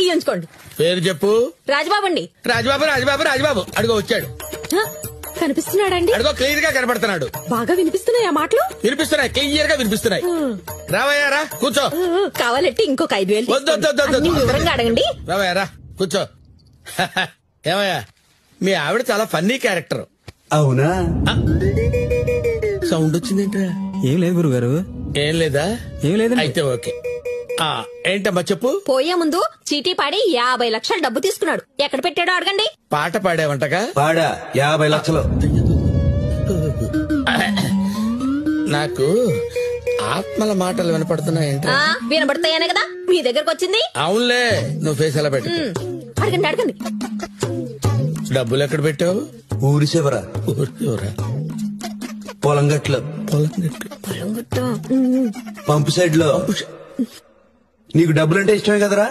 ఇయ్యంచుకోండి. పేరు చెప్పు. రాజబాబు అండి. రాజబాబు రాజబాబు రాజబాబు అడుగో వచ్చాడు. కనిపిస్తున్నాడండి? అడుగో క్లియర్ గా కనపడుతున్నాడు. బాగా వినిపిస్తున్నాయి ఆ మాటలు? వినిపిస్తున్నాయి, క్లియర్ గా వినిపిస్తున్నాయి. రావయ్యారా కూర్చో. కావాలంటే ఇంకొక 5,000 వద్దు వివరంగా అడగండి. రావయ్యారా కూర్చో. ఏమయ్యా మీ ఆవిడ చాలా ఫన్నీ క్యారెక్టర్. అవునా? సౌండ్ వచ్చిందేంట్రా? ఏం లేదు గురుగారు. ఏం లేదా? ఏం లేదు. అయితే ఓకే. ఏంటమ్మా చెప్పు. పోయే ముందు చీటీ పాడి 50 లక్షలు డబ్బు తీసుకున్నాడు. ఎక్కడ పెట్టాడో అడగండి. పాట పాడావంటగా? పాడా 50 లక్షలు. నాకు ఆత్మల మాటలు వినపడుతున్నాయంట. వినపడతాయనే కదా మీ దగ్గరకు వచ్చింది. అవునులే, నువ్వు ఫేస్ ఎలా పెట్టు. అడగండి అడగండి. డబ్బులు ఎక్కడ పెట్టావు? ఊరి చివర. ఊరా? పొలం గట్లు. పొలం గట్టు. పంపు సైడ్ లో. నీకు డబ్బులంటే ఇష్టమే కదరా?